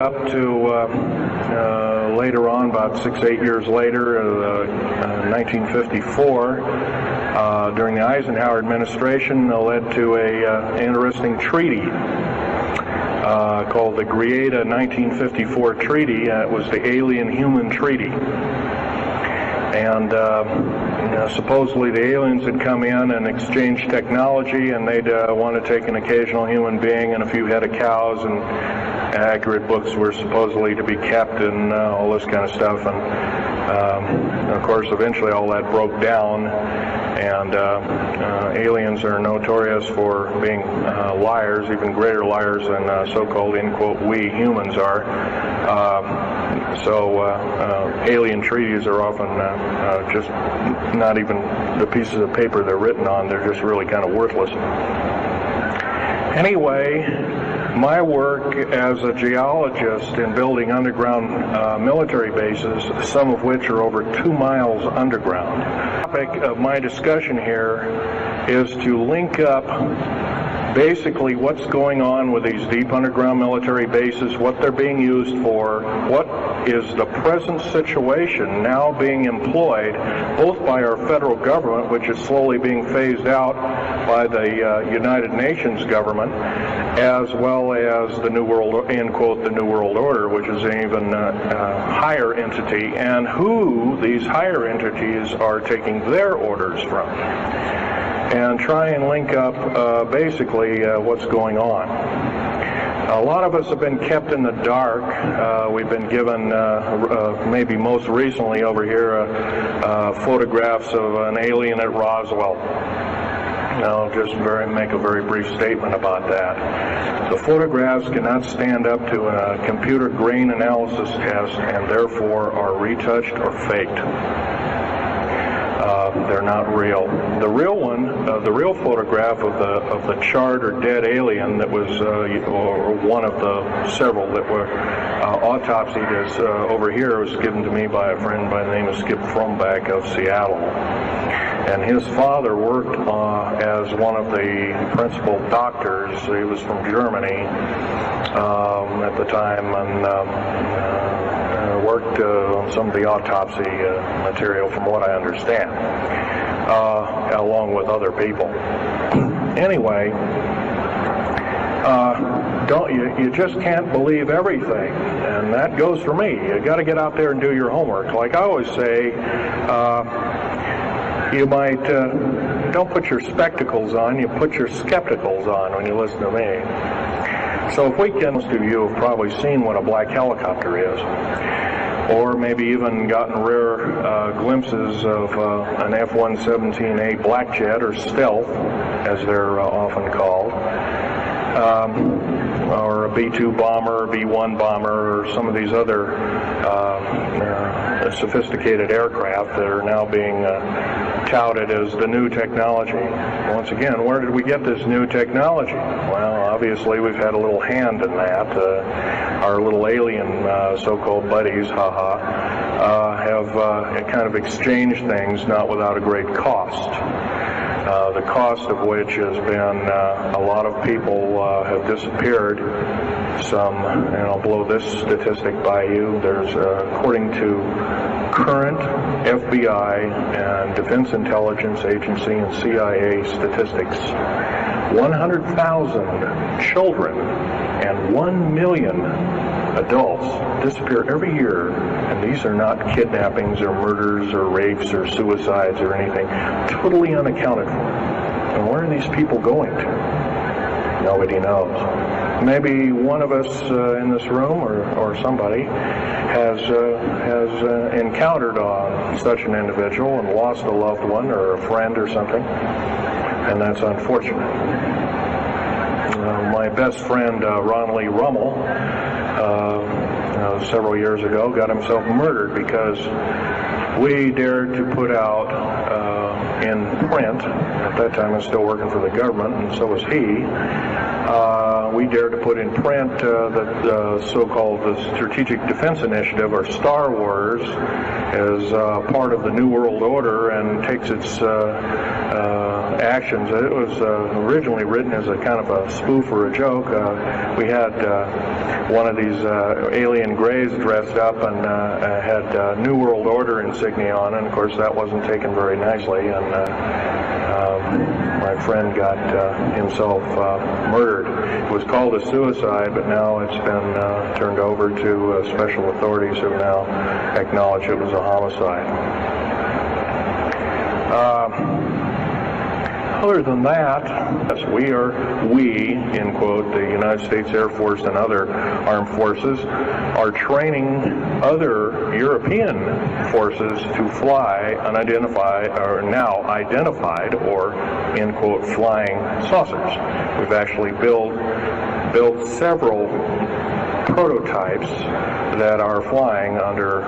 Up to later on, about 6-8 years later, 1954, during the Eisenhower administration, led to an interesting treaty called the Greada 1954 Treaty. It was the Alien-Human Treaty. And supposedly the aliens had come in and exchanged technology, and they'd want to take an occasional human being and a few head of cows, and accurate books were supposedly to be kept, and all this kind of stuff. And of course, eventually all that broke down, and aliens are notorious for being liars, even greater liars than so-called, in quote, we humans are. So alien treaties are often just not even the pieces of paper they're written on. They're just really kind of worthless. Anyway, my work as a geologist in building underground military bases, some of which are over 2 miles underground. The topic of my discussion here is to link up basically what's going on with these deep underground military bases, what they're being used for, what is the present situation now being employed both by our federal government, which is slowly being phased out by the United Nations government, as well as the New World, end quote, the New World Order, which is an even higher entity, and who these higher entities are taking their orders from, and try and link up basically what's going on. A lot of us have been kept in the dark. We've been given, maybe most recently over here, photographs of an alien at Roswell. I'll just make a very brief statement about that. The photographs cannot stand up to a computer grain analysis test, and therefore are retouched or faked. They're not real. The real one, the real photograph of the charred or dead alien that was, or one of the several that were autopsied, is over here, was given to me by a friend by the name of Skip Fromback of Seattle. And his father worked as one of the principal doctors. He was from Germany at the time, and worked on some of the autopsy material, from what I understand, along with other people. Anyway, you just can't believe everything, and that goes for me. You got to get out there and do your homework. Like I always say, you might don't put your spectacles on, you put your skepticals on when you listen to me. So if we can, most of you have probably seen what a black helicopter is, or maybe even gotten rare glimpses of an F-117A black jet, or stealth, as they're often called, or a B-2 bomber, B-1 bomber, or some of these other sophisticated aircraft that are now being touted as the new technology. Once again, where did we get this new technology? Well, obviously we've had a little hand in that. Our little alien so-called buddies, have kind of exchanged things, not without a great cost. The cost of which has been a lot of people have disappeared. Some, and I'll blow this statistic by you. There's, according to current FBI and Defense Intelligence Agency and CIA statistics, 100,000 children and 1 million adults disappear every year, and these are not kidnappings or murders or rapes or suicides or anything, totally unaccounted for. And where are these people going to? Nobody knows. Maybe one of us in this room, or somebody, has encountered such an individual and lost a loved one or a friend or something, and that's unfortunate. My best friend, Ron Lee Rummel, several years ago, got himself murdered because we dared to put out in print, at that time I was still working for the government, and so was he, we dared to put in print the so-called the Strategic Defense Initiative, or Star Wars, as part of the New World Order, and takes its actions. It was originally written as a kind of a spoof or a joke. We had one of these alien grays dressed up and had New World Order insignia on, and of course that wasn't taken very nicely, and my friend got himself murdered. It was called a suicide, but now it's been turned over to special authorities who now acknowledge it was a homicide. Other than that, yes, we, in quote, the United States Air Force and other armed forces, are training other European forces to fly unidentified, or now identified, or, in quote, flying saucers. We've actually built several prototypes that are flying under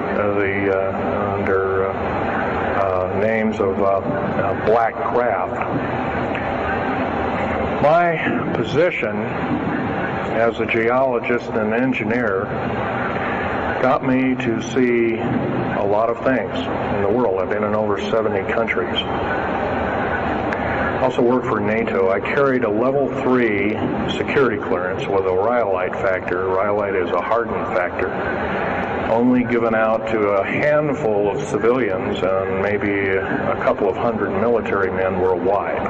names of black craft. My position as a geologist and engineer got me to see a lot of things in the world. I've been in over 70 countries. I also worked for NATO. I carried a level 3 security clearance with a rhyolite factor. Rhyolite is a hardened factor, only given out to a handful of civilians and maybe a couple of hundred military men worldwide.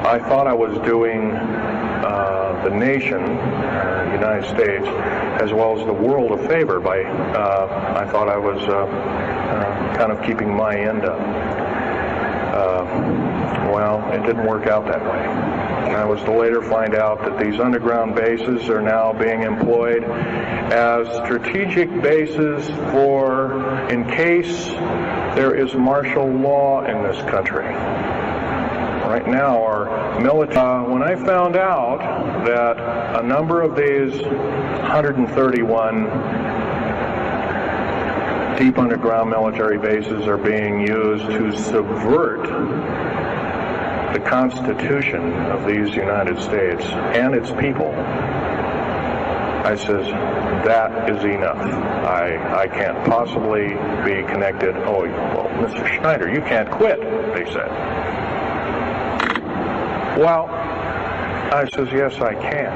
I thought I was doing the nation, United States, as well as the world a favor by, I thought I was kind of keeping my end up. Well, it didn't work out that way. And I was to later find out that these underground bases are now being employed as strategic bases for, in case there is martial law in this country. Right now, our military, when I found out that a number of these 131 deep underground military bases are being used to subvert the Constitution of these United States and its people, I says, that is enough. I can't possibly be connected. Oh, well, Mr. Schneider, you can't quit, they said. Well, I says, yes, I can.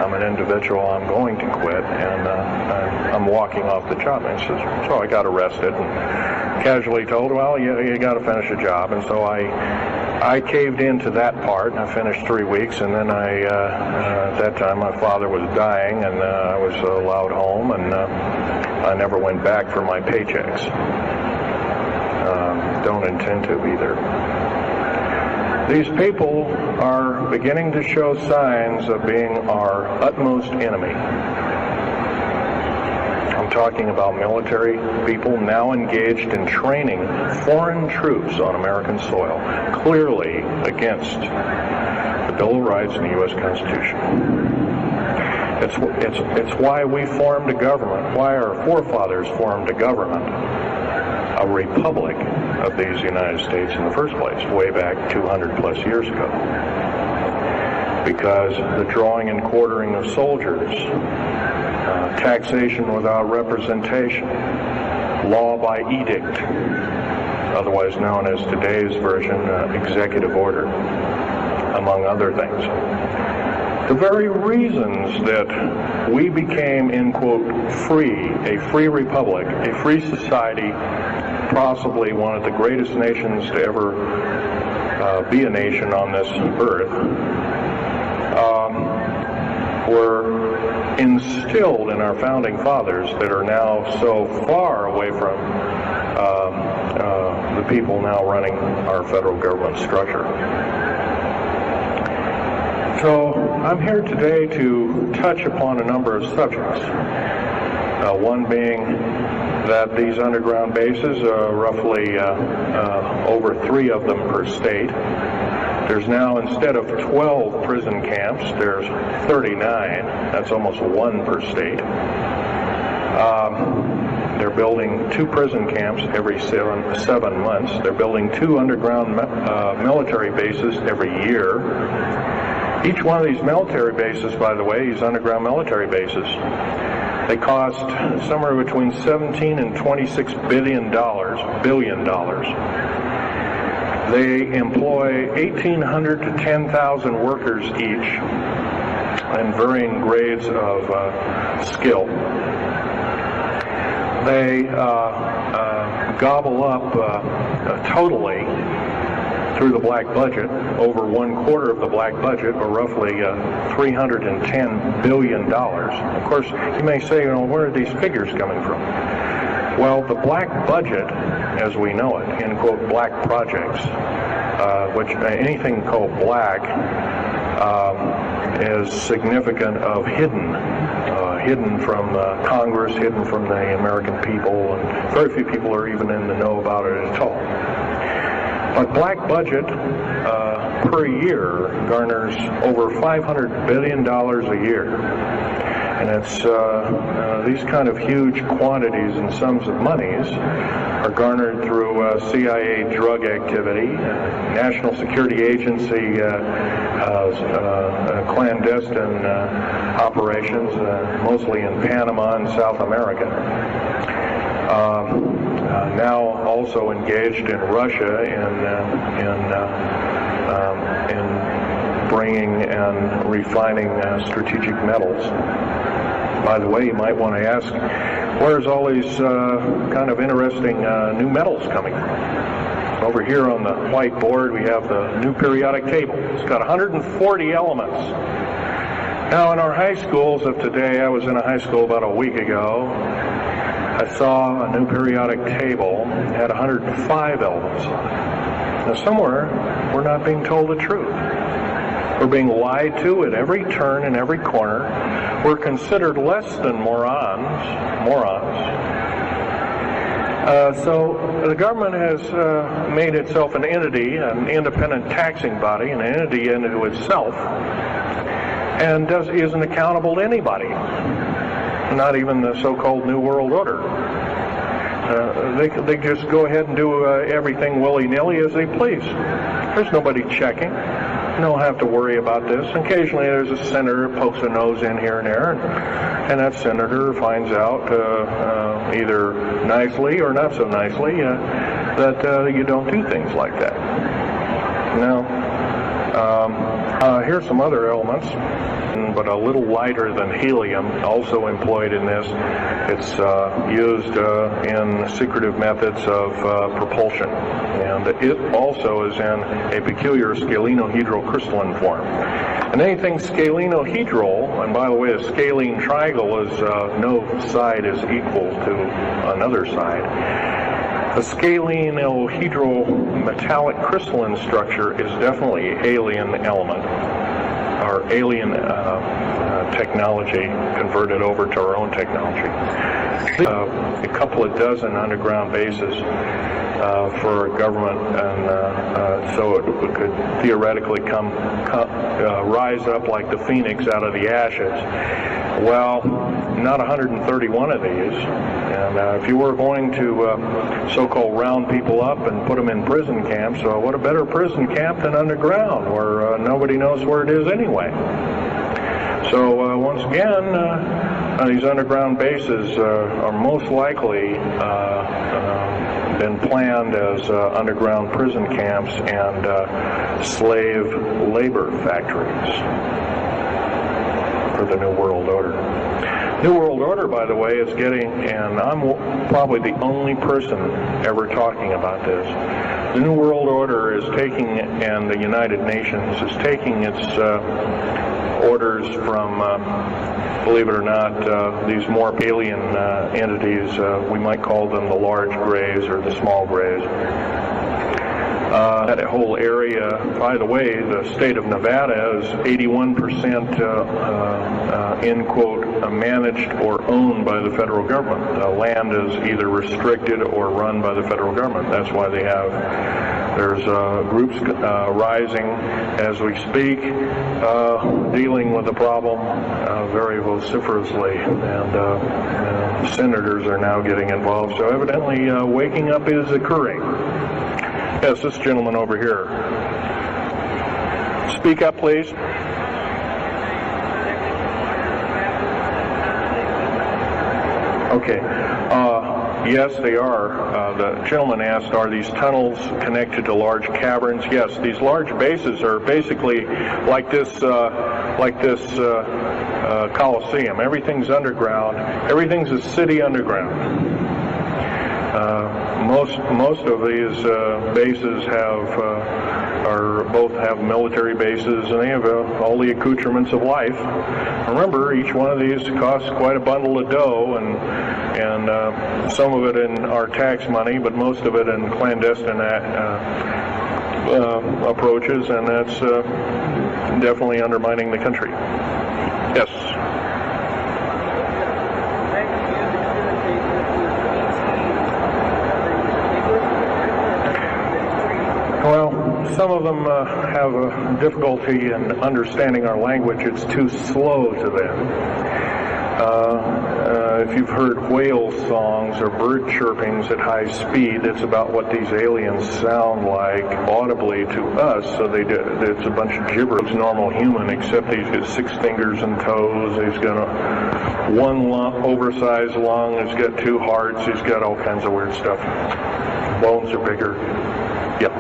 I'm an individual, I'm going to quit, and I'm walking off the job. And he says, so I got arrested and casually told, well, you got to finish a job. And so I caved into that part, and I finished 3 weeks, and then at that time my father was dying, and I was allowed home, and I never went back for my paychecks. Don't intend to either. These people are beginning to show signs of being our utmost enemy. I'm talking about military people now engaged in training foreign troops on American soil, clearly against the Bill of Rights and the U.S. Constitution. It's why we formed a government, why our forefathers formed a government, a republic of these United States in the first place, way back 200 plus years ago. Because the drawing and quartering of soldiers, taxation without representation, law by edict, otherwise known as today's version, executive order, among other things. The very reasons that we became, in quote, free, a free republic, a free society, possibly one of the greatest nations to ever be a nation on this earth, were instilled in our founding fathers that are now so far away from the people now running our federal government structure. So I'm here today to touch upon a number of subjects. One being that these underground bases are roughly over 3 of them per state. There's now, instead of 12 prison camps, there's 39. That's almost 1 per state. They're building 2 prison camps every 7 months. They're building 2 underground military bases every year. Each one of these military bases, by the way, these underground military bases, they cost somewhere between $17 and $26 billion. They employ 1,800 to 10,000 workers each in varying grades of skill. They gobble up totally through the black budget, over 1/4 of the black budget, or roughly $310 billion. Of course, you may say, where are these figures coming from? Well, the black budget, as we know it, in quote, black projects, which anything called black is significant of hidden from Congress, hidden from the American people, and very few people are even in the know about it at all. But black budget per year garners over $500 billion a year. And it's these kind of huge quantities and sums of monies are garnered through CIA drug activity, National Security Agency clandestine operations, mostly in Panama and South America. Now also engaged in Russia in bringing and refining strategic metals. By the way, you might want to ask, where's all these kind of interesting new metals coming from? Over here on the whiteboard, we have the new periodic table. It's got 140 elements. Now, in our high schools of today, I was in a high school about a week ago, I saw a new periodic table had 105 elements on it. Now, somewhere, we're not being told the truth. We're being lied to at every turn and every corner. We're considered less than morons. So the government has made itself an entity, an independent taxing body, an entity into itself, and isn't accountable to anybody, not even the so-called New World Order. They just go ahead and do everything willy-nilly as they please. There's nobody checking. You don't have to worry about this. Occasionally there's a senator who pokes a nose in here and there, and that senator finds out either nicely or not so nicely that you don't do things like that. Now, here's some other elements, but a little lighter than helium, also employed in this. It's used in secretive methods of propulsion, and it also is in a peculiar scalenohedral crystalline form. And anything scalenohedral, and by the way, a scalene triangle is no side is equal to another side. A scalenohedral metallic crystalline structure is definitely an alien element, or alien technology converted over to our own technology. A couple of dozen underground bases for government, and so it could theoretically rise up like the phoenix out of the ashes. Well, not 131 of these. And if you were going to so-called round people up and put them in prison camps, what a better prison camp than underground, where nobody knows where it is anyway. So once again, these underground bases are most likely been planned as underground prison camps and slave labor factories for the New World Order. New World Order, by the way, is getting, and I'm probably the only person ever talking about this, the New World Order is taking, and the United Nations is taking its orders from, believe it or not, these more alien entities. We might call them the large grays or the small grays. That whole area, by the way, the state of Nevada is 81% in quote managed or owned by the federal government. Land is either restricted or run by the federal government. That's why there's groups rising as we speak, dealing with the problem very vociferously, and senators are now getting involved. So evidently waking up is occurring. Yes, this gentleman over here. Speak up, please. Okay. Yes, they are. The gentleman asked, are these tunnels connected to large caverns? Yes, these large bases are basically like this Coliseum. Everything's underground. Everything's a city underground. Most of these bases both have military bases, and they have all the accoutrements of life. Remember, each one of these costs quite a bundle of dough, and some of it in our tax money, but most of it in clandestine approaches, and that's definitely undermining the country. Yes. Well, some of them have a difficulty in understanding our language. It's too slow to them. If you've heard whale songs or bird chirpings at high speed, it's about what these aliens sound like audibly to us. So it's a bunch of gibberish. It's normal human, except he's got 6 fingers and toes. He's got one oversized lung. He's got 2 hearts. He's got all kinds of weird stuff. Bones are bigger. Yep.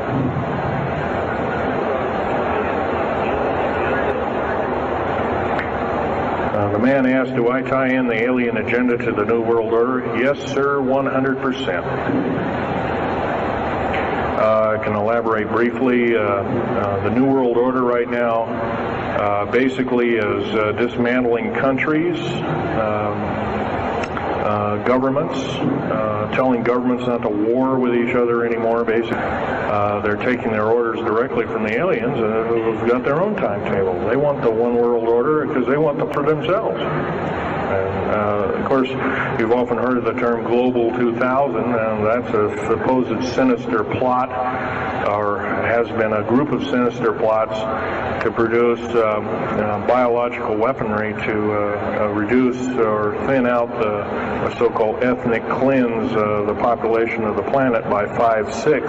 The man asked, do I tie in the alien agenda to the New World Order? Yes, sir, 100%. I can elaborate briefly. The New World Order right now basically is dismantling countries, governments, telling governments not to war with each other anymore, basically. They're taking their orders directly from the aliens who've got their own timetable. They want the one world order because they want it for themselves. And, of course, you've often heard of the term Global 2000, and that's a supposed sinister plot, or has been a group of sinister plots to produce biological weaponry to reduce or thin out the so-called ethnic cleanse the population of the planet by 5/6,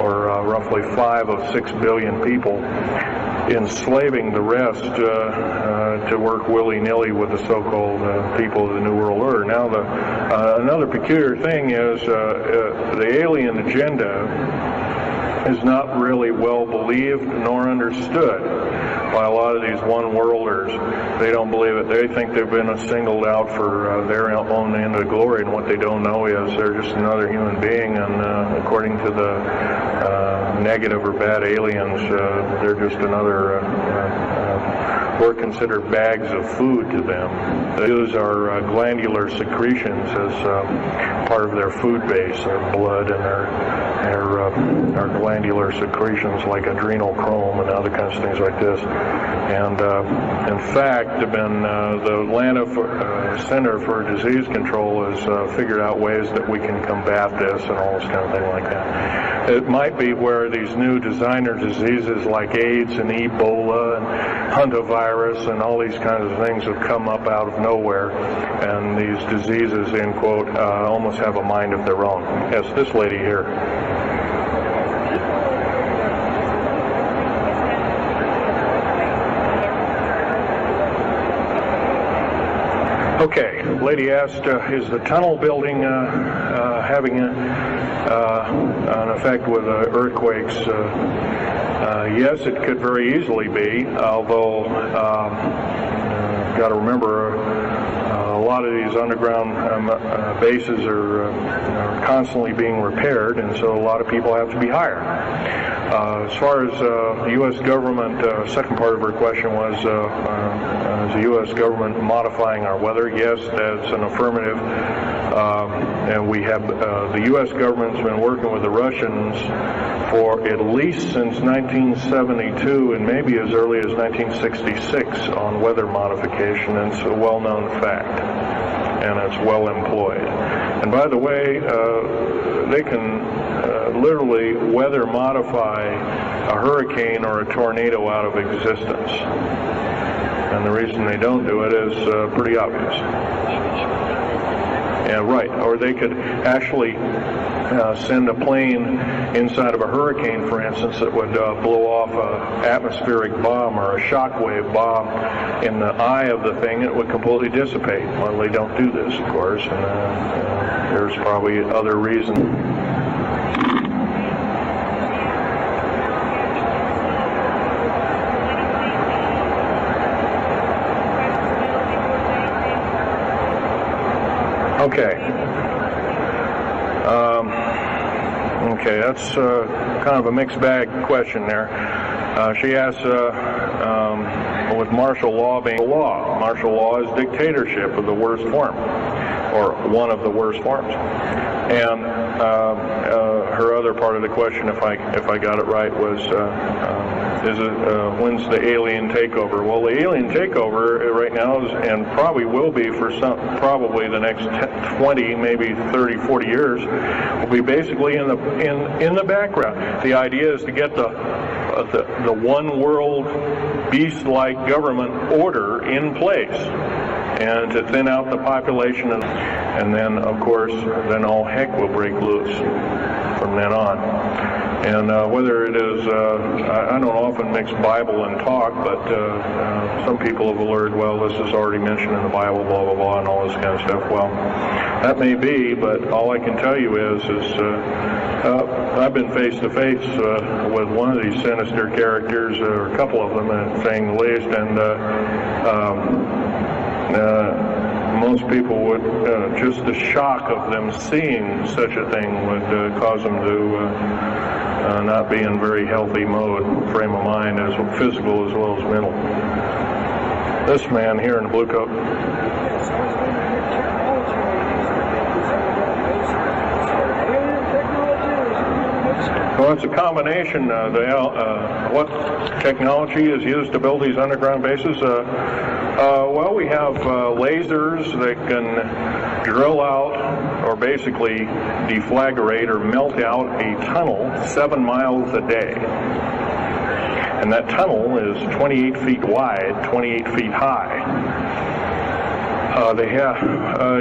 or roughly 5 of 6 billion people, enslaving the rest to work willy-nilly with the so-called people of the New World Order. Now, another peculiar thing is the alien agenda is not really well believed nor understood by a lot of these one-worlders. They don't believe it. They think they've been singled out for their own end of glory, and what they don't know is they're just another human being, and according to the negative or bad aliens, they're just another we're considered bags of food to them. They use our glandular secretions as part of their food base, their blood and our glandular secretions like adrenal chrome and other kinds of things like this. And in fact, the Atlanta Center for Disease Control has figured out ways that we can combat this and all this kind of thing like that. It might be where these new designer diseases like AIDS and Ebola and hantavirus and all these kinds of things have come up out of nowhere, and these diseases, end quote, almost have a mind of their own. Yes, this lady here. Okay, lady asked, is the tunnel building having an effect with earthquakes? Yes, it could very easily be, although you've got to remember a lot of these underground bases are constantly being repaired, and so a lot of people have to be hired. As far as the U.S. government, second part of her question was, is the U.S. government modifying our weather? Yes, that's an affirmative. And we have, the U.S. government's been working with the Russians for at least since 1972 and maybe as early as 1966 on weather modification, and it's a well-known fact, and it's well employed. And by the way, they can literally weather modify a hurricane or a tornado out of existence. And the reason they don't do it is pretty obvious. Right, or they could actually send a plane inside of a hurricane, for instance, that would blow off an atmospheric bomb or a shockwave bomb in the eye of the thing. It would completely dissipate. Well, they don't do this, of course, and there's probably other reasons. Okay. Okay, that's kind of a mixed bag question there. She asks, with martial law being law, martial law is dictatorship of the worst form, or one of the worst forms. And her other part of the question, if I got it right, was when's the alien takeover? Well, the alien takeover right now is, and probably will be for probably the next 20, maybe 30, 40 years, will be basically in the background. The idea is to get the one world beast-like government order in place, and to thin out the population, and then, of course, then all heck will break loose from then on. And whether it is, I don't often mix Bible and talk, but some people have alerted, well, this is already mentioned in the Bible, blah, blah, blah, and all this kind of stuff. Well, that may be, but all I can tell you is I've been face-to-face with one of these sinister characters, or a couple of them, saying the least, and most people would, just the shock of them seeing such a thing would cause them to not be in very healthy frame of mind, as physical as well as mental. This man here in the blue coat. Well, it's a combination. What technology is used to build these underground bases? Well, we have lasers that can drill out, or basically deflagrate or melt out a tunnel 7 miles a day. And that tunnel is 28 feet wide, 28 feet high.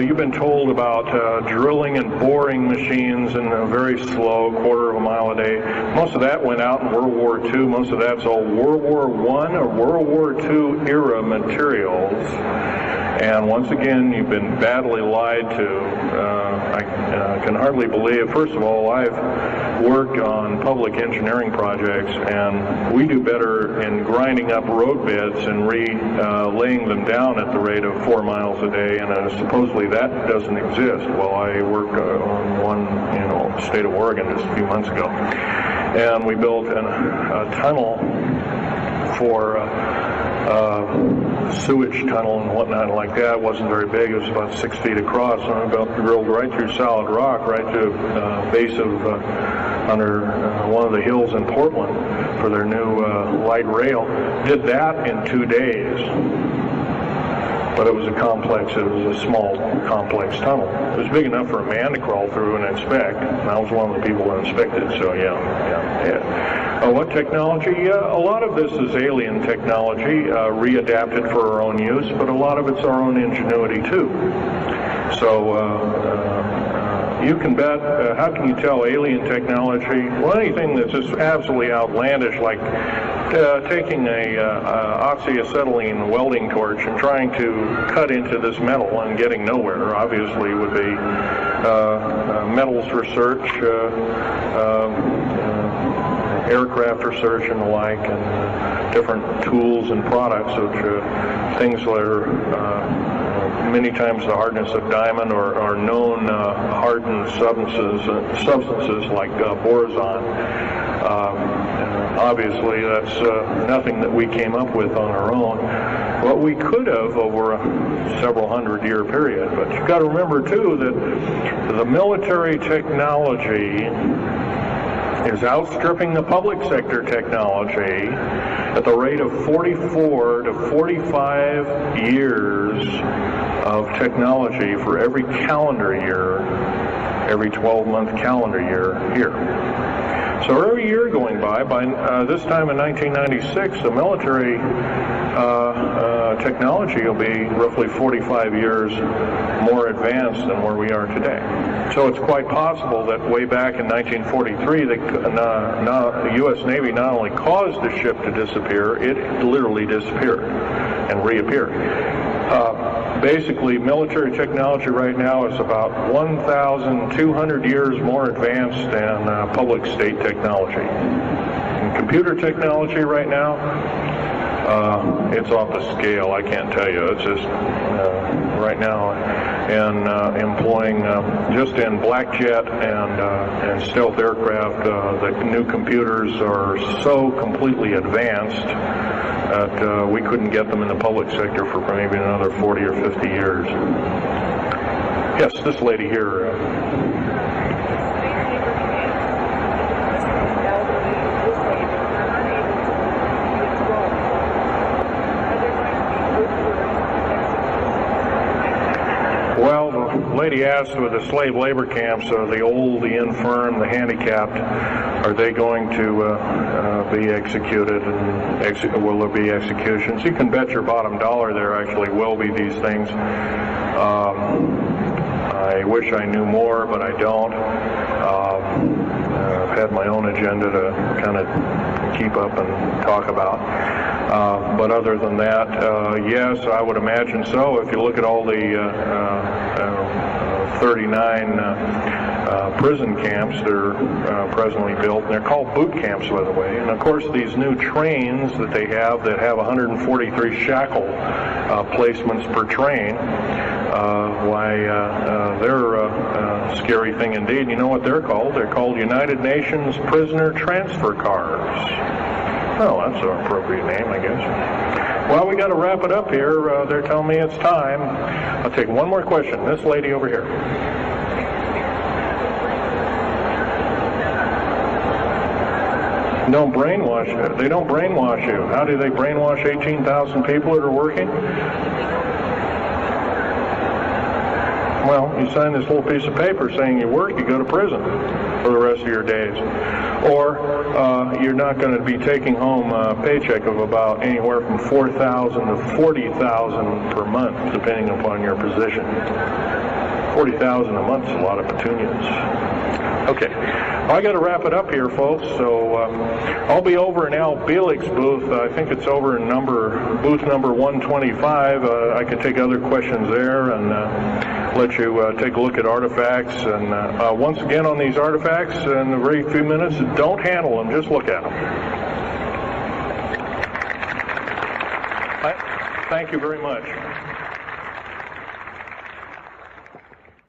You've been told about drilling and boring machines in a very slow, quarter of a mile a day. Most of that went out in World War II. Most of that's all World War I or World War II era materials. And once again, you've been badly lied to. I can hardly believe. First of all, I've worked on public engineering projects, and we do better in grinding up road beds and laying them down at the rate of 4 miles a day, and supposedly that doesn't exist. Well, I worked on one in the state of Oregon just a few months ago, and we built a tunnel for sewage tunnel and whatnot like that. It wasn't very big. It was about 6 feet across, and I drilled right through solid rock, right to the base of under one of the hills in Portland for their new light rail. Did that in 2 days. But it was a small, complex tunnel. It was big enough for a man to crawl through and inspect. And I was one of the people that inspected, so yeah. What technology? A lot of this is alien technology, readapted for our own use, but a lot of it's our own ingenuity, too. So, you can bet, how can you tell alien technology? Well, anything that's just absolutely outlandish, like taking a oxyacetylene welding torch and trying to cut into this metal and getting nowhere, obviously would be metals research, aircraft research and the like, and different tools and products, which things that are many times the hardness of diamond, or known hardened substances like boron. Obviously, that's nothing that we came up with on our own. What we could have over a several hundred-year period. But you've got to remember, too, that the military technology is outstripping the public sector technology at the rate of 44 to 45 years of technology for every calendar year, every 12-month calendar year here. So every year going by this time in 1996, the military technology will be roughly 45 years more advanced than where we are today. So it's quite possible that way back in 1943, the U.S. Navy not only caused the ship to disappear, it literally disappeared and reappeared. Basically, military technology right now is about 1,200 years more advanced than public state technology. And computer technology right now, it's off the scale. I can't tell you. It's just right now, and employing just in black jet and stealth aircraft, the new computers are so completely advanced that we couldn't get them in the public sector for maybe another 40 or 50 years. Yes, this lady here. Well, the lady asked with the slave labor camps, the old, the infirm, the handicapped, are they going to be executed, and will there be executions? You can bet your bottom dollar there actually will be these things. I wish I knew more, but I don't. I've had my own agenda to kind of keep up and talk about. But other than that, yes, I would imagine so. If you look at all the 39 prison camps that are presently built, and they're called boot camps, by the way. And of course, these new trains that they have that have 143 shackle placements per train, they're a scary thing indeed. You know what they're called? They're called United Nations Prisoner Transfer Cars. Well, that's an appropriate name, I guess. Well, we got to wrap it up here. They're telling me it's time. I'll take one more question. This lady over here. Don't brainwash you. They don't brainwash you. How do they brainwash 18,000 people that are working? Well, you sign this little piece of paper saying you work, you go to prison for the rest of your days. Or you're not going to be taking home a paycheck of about anywhere from $4,000 to $40,000 per month, depending upon your position. $40,000 a month is a lot of petunias. Okay, well, I got to wrap it up here, folks. So I'll be over in Al Bielik's booth. I think it's over in booth number 125. I can take other questions there and let you take a look at artifacts. And once again, on these artifacts, in a very few minutes, don't handle them, just look at them. Thank you very much.